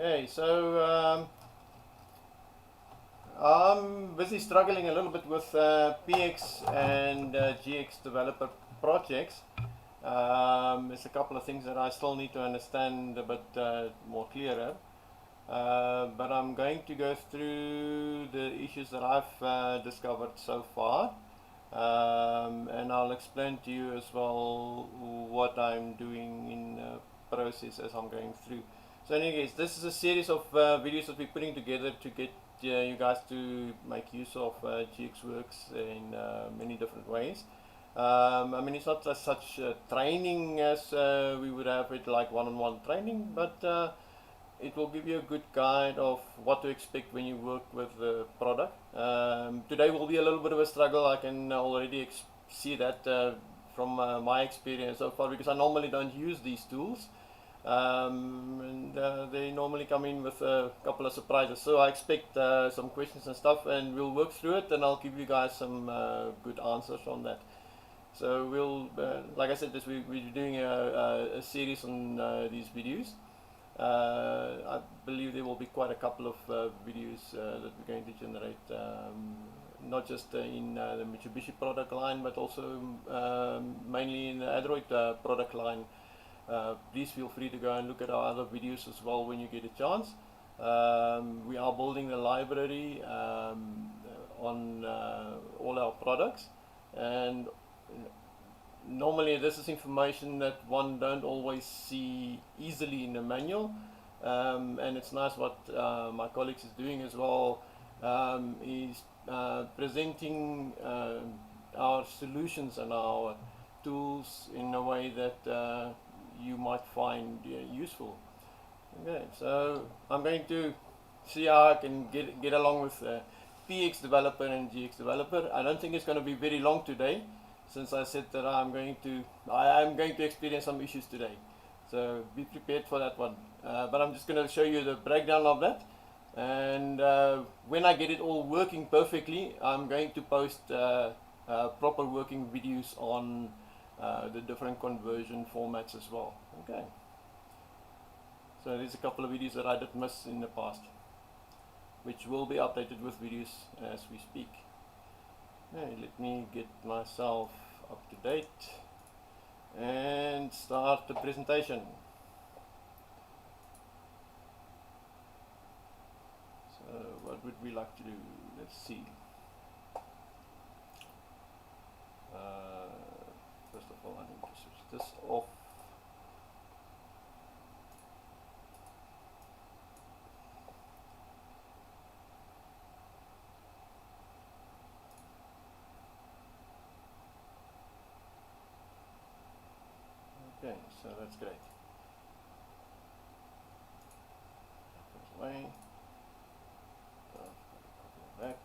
Okay, so I'm busy struggling a little bit with PX and GX developer projects. There's a couple of things that I still need to understand a bit more clearer. But I'm going to go through the issues that I've discovered so far. And I'll explain to you as well what I'm doing in the process as I'm going through. So anyways, this is a series of videos that we're putting together to get you guys to make use of GX Works in many different ways. I mean, it's not as such training as we would have it like one-on-one training, but it will give you a good guide of what to expect when you work with the product. Today will be a little bit of a struggle. I can already see that from my experience so far, because I normally don't use these tools. And they normally come in with a couple of surprises. So I expect some questions and stuff, and we'll work through it, and I'll give you guys some good answers on that. So we'll, like I said, we're doing a series on these videos. I believe there will be quite a couple of videos that we're going to generate, not just in the Mitsubishi product line, but also mainly in the Android product line. Please feel free to go and look at our other videos as well when you get a chance. We are building the library on all our products, and normally this is information that one don't always see easily in the manual, and it's nice what my colleagues is doing as well, is presenting our solutions and our tools in a way that you might find useful. Okay, so I'm going to see how I can get along with PX developer and GX developer. I don't think it's going to be very long today, since I said that I am going to experience some issues today. So be prepared for that one. But I'm just going to show you the breakdown of that. And when I get it all working perfectly, I'm going to post proper working videos on the different conversion formats as well. Okay. So there's a couple of videos that I did miss in the past, which will be updated with videos as we speak. Okay, let me get myself up to date and start the presentation. So what would we like to do? Let's see. First of all, I need to switch this off. Okay, so that's great. That goes away. That.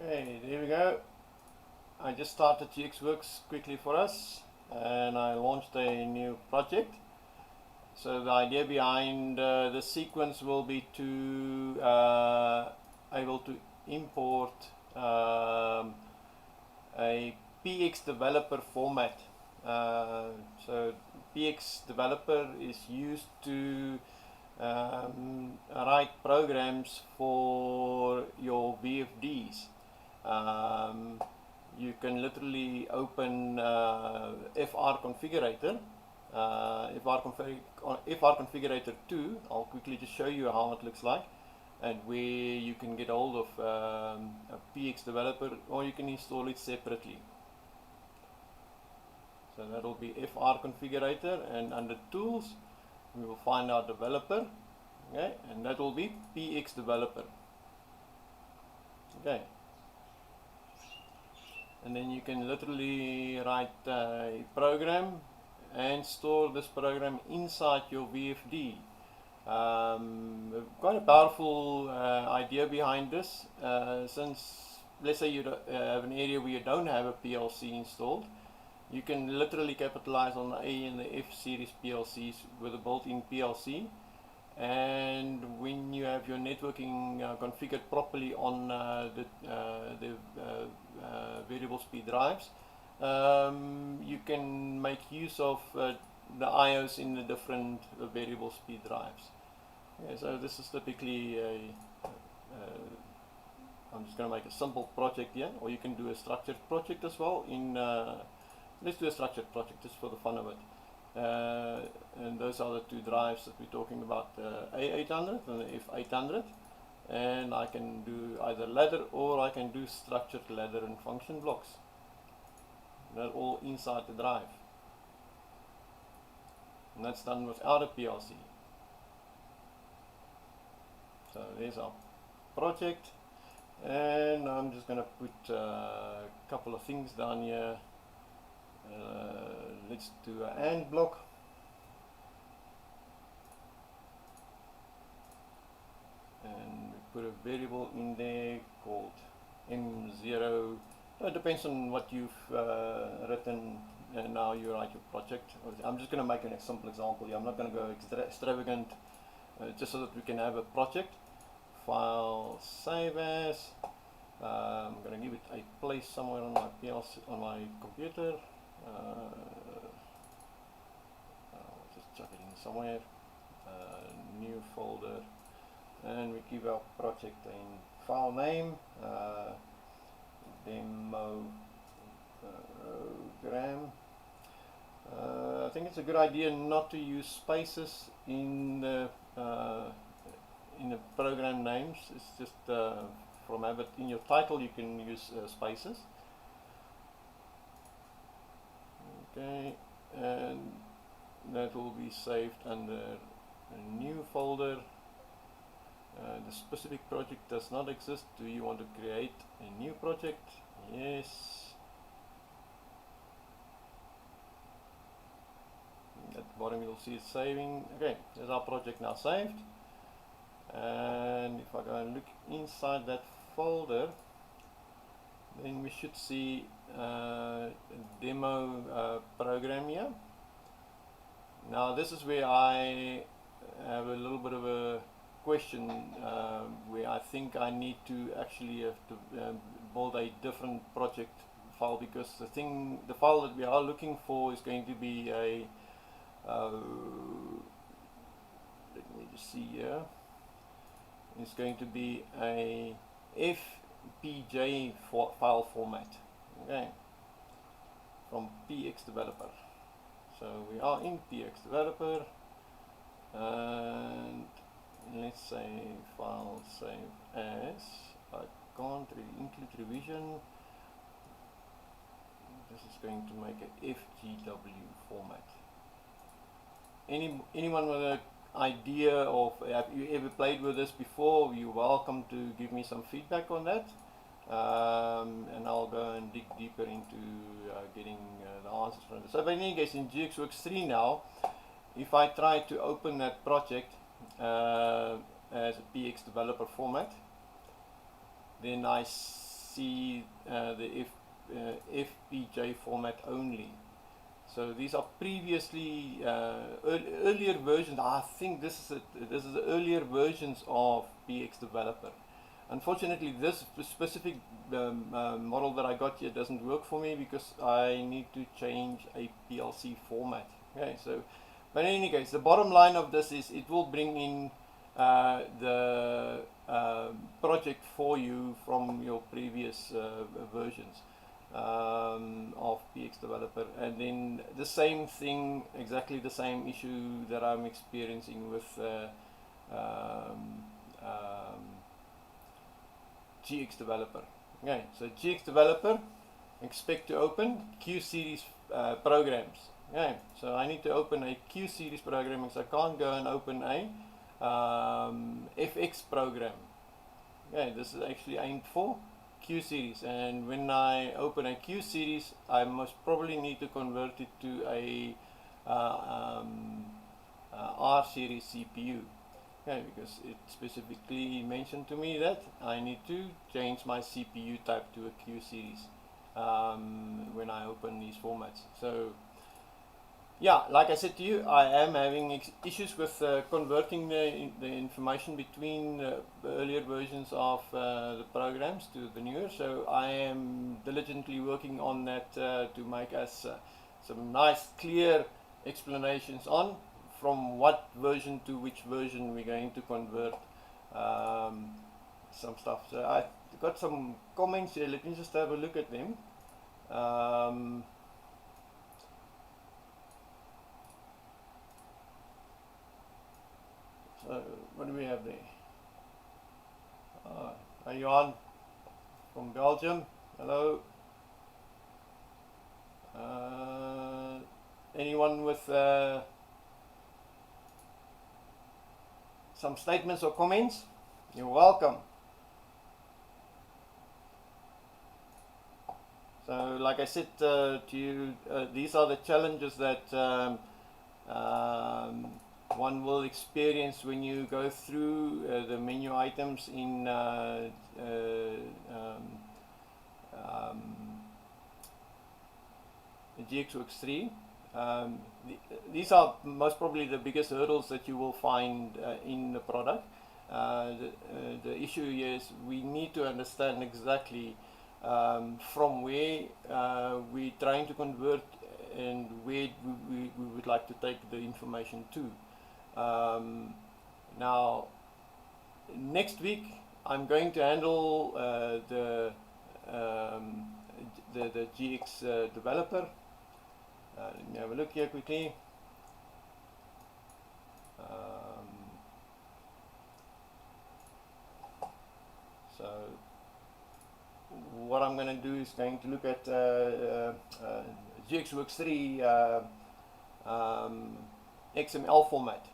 Okay, there we go. I just started GX Works quickly for us, and I launched a new project. So the idea behind the sequence will be to able to import a PX developer format. So PX developer is used to write programs for your VFDs. You can literally open FR configurator, FR configurator 2. I'll quickly just show you how it looks like, and where you can get hold of a PX developer, or you can install it separately. So that will be FR configurator, and under tools we will find our developer. Okay, and that will be PX developer. Okay. And then you can literally write a program and store this program inside your VFD. Quite a powerful idea behind this, since let's say you have an area where you don't have a PLC installed, you can literally capitalize on the A and the F series PLCs with a built-in PLC. And when you have your networking configured properly on the variable speed drives, you can make use of the IOs in the different variable speed drives. Okay, so this is typically I'm just going to make a simple project here, or you can do a structured project as well. Let's do a structured project just for the fun of it. And those are the two drives that we're talking about, the A800 and the F800. And I can do either ladder, or I can do structured ladder and function blocks. They're all inside the drive. And that's done without a PLC. So there's our project. And I'm just going to put a couple of things down here. Let's do an AND block. And we put a variable in there called M0. It depends on what you've written, and now you write your project. I'm just going to make a simple example here. I'm not going to go extravagant, just so that we can have a project. File, save as. I'm going to give it a place somewhere on my PLC, on my computer. I'll just chuck it in somewhere. New folder, and we give our project a file name, demo program. I think it's a good idea not to use spaces in the program names. It's just from habit. In your title you can use spaces. Okay, and that will be saved under a new folder. The specific project does not exist. Do you want to create a new project? Yes. At the bottom you'll see it saving. Okay, there's our project now saved. And if I go and look inside that folder, then we should see a demo program here. Now this is where I have a little bit of a question, where I think I need to actually have to build a different project file, because the file that we are looking for is going to be a let me just see here. It's going to be a FPJ file format, okay, from PX Developer. So we are in PX Developer, and let's say file save as. I can't really include revision. This is going to make a FGW format. Anyone with an idea of, have you ever played with this before, you're welcome to give me some feedback on that, and I'll go and dig deeper into getting the answers from this. So in any case, in GX Works3 now, if I try to open that project as a PX developer format, then I see the FPJ format only. So these are previously earlier versions. I think this is the earlier versions of PX Developer. Unfortunately, this specific model that I got here doesn't work for me, because I need to change a PLC format. Okay, so but in any case, the bottom line of this is it will bring in the project for you from your previous versions of PX Developer, and then the same thing, exactly the same issue that I'm experiencing with GX Developer. Okay, so GX Developer, expect to open Q series programs. Okay, so I need to open a Q series programming, so I can't go and open a FX program. Okay, this is actually aimed for Q series, and when I open a Q series, I most probably need to convert it to a R series CPU. Okay, because it specifically mentioned to me that I need to change my CPU type to a Q series when I open these formats. So yeah, like I said to you, I am having issues with converting the information between the earlier versions of the programs to the newer. So I am diligently working on that to make us some nice, clear explanations on from what version to which version we're going to convert some stuff. So I got some comments here. Let me just have a look at them. So what do we have there? Are you on from Belgium? Hello. Anyone with some statements or comments? You're welcome. So like I said to you, these are the challenges that one will experience when you go through the menu items in GX Works3. These are most probably the biggest hurdles that you will find in the product. The issue here is we need to understand exactly from where we're trying to convert and where we would like to take the information to. Now, next week I'm going to handle the GX developer. Let me have a look here quickly. So what I'm going to do is going to look at GX Works3 XML format.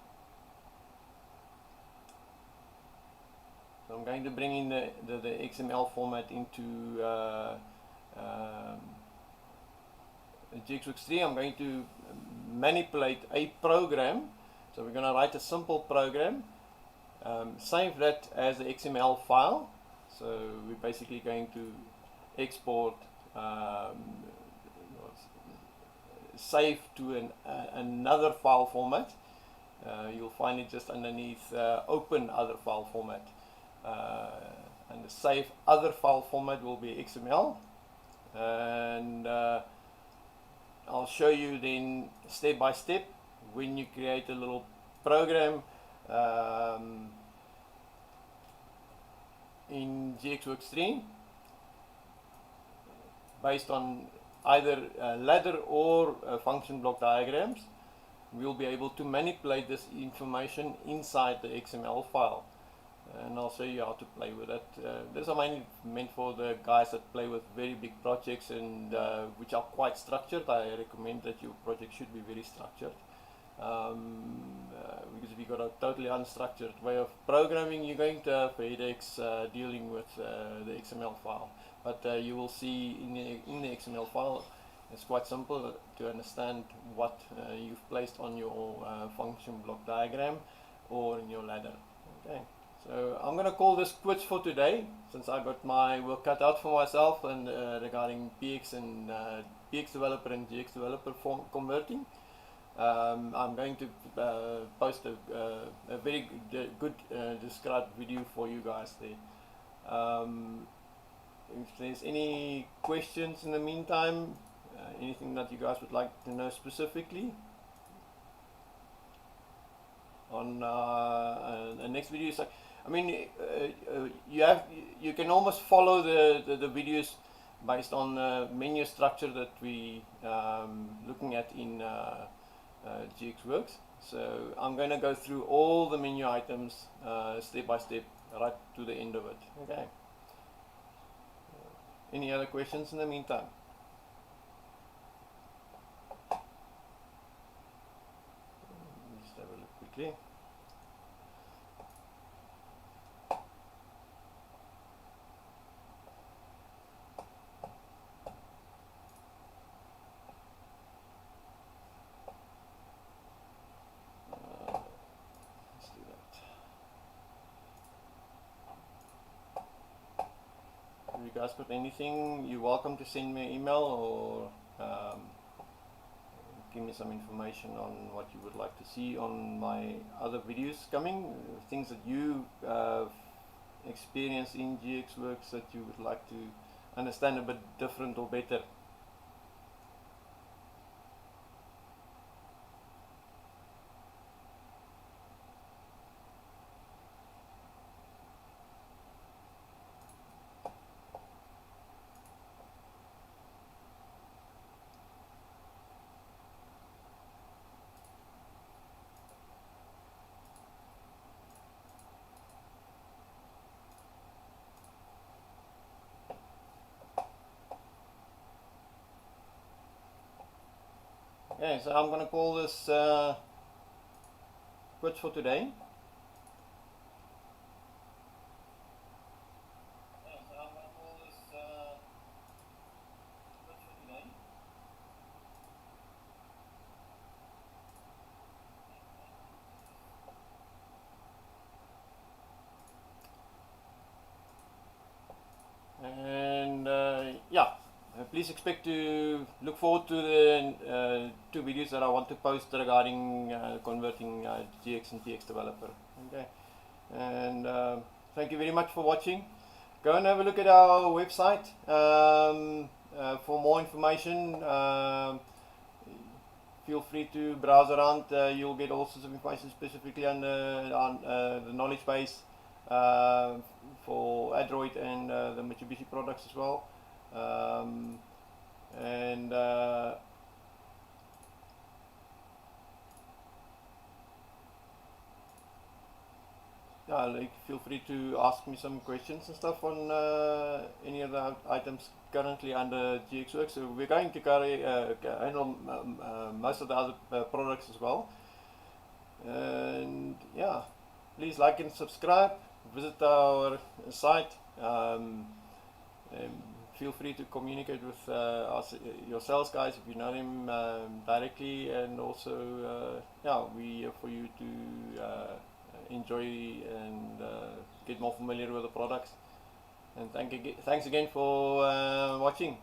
So I'm going to bring in the XML format into GX Works3. I'm going to manipulate a program. So we're going to write a simple program, save that as an XML file. So we're basically going to export, save to another file format. You'll find it just underneath open other file format. And the save other file format will be XML. And I'll show you then step by step when you create a little program in GX Works3 based on either ladder or function block diagrams. We'll be able to manipulate this information inside the XML file, and I'll show you how to play with it. These are mainly meant for the guys that play with very big projects and which are quite structured. I recommend that your project should be very structured. Because if you've got a totally unstructured way of programming, you're going to have headaches dealing with the XML file. But you will see in the XML file, it's quite simple to understand what you've placed on your function block diagram or in your ladder. Okay, so I'm going to call this quits for today, since I got my work cut out for myself and regarding PX and PX developer and GX developer converting. I'm going to post a very good described video for you guys there. If there's any questions in the meantime, anything that you guys would like to know specifically on the next video, so, I mean, you can almost follow the videos based on the menu structure that we looking at in GX Works. So I'm going to go through all the menu items step by step right to the end of it. Okay. Any other questions in the meantime? Just have a look quickly. Let's do that. guys got anything, you're welcome to send me an email or give me some information on what you would like to see on my other videos coming, things that you experience in GX Works that you would like to understand a bit different or better. Okay, so I'm going to call this quits for today. And yeah, please expect to look forward to the 2 videos that I want to post regarding converting GX and TX developer. Okay, and thank you very much for watching. Go and have a look at our website for more information. Feel free to browse around. You'll get all sorts of information specifically on the knowledge base for Android and the Mitsubishi products as well. And yeah, like feel free to ask me some questions and stuff on any of the items currently under GX Works. So we're going to handle most of the other products as well. And yeah, please like and subscribe. Visit our site. Feel free to communicate with your sales guys if you know them directly, and also yeah, we are for you to enjoy and get more familiar with the products. And thanks again for watching.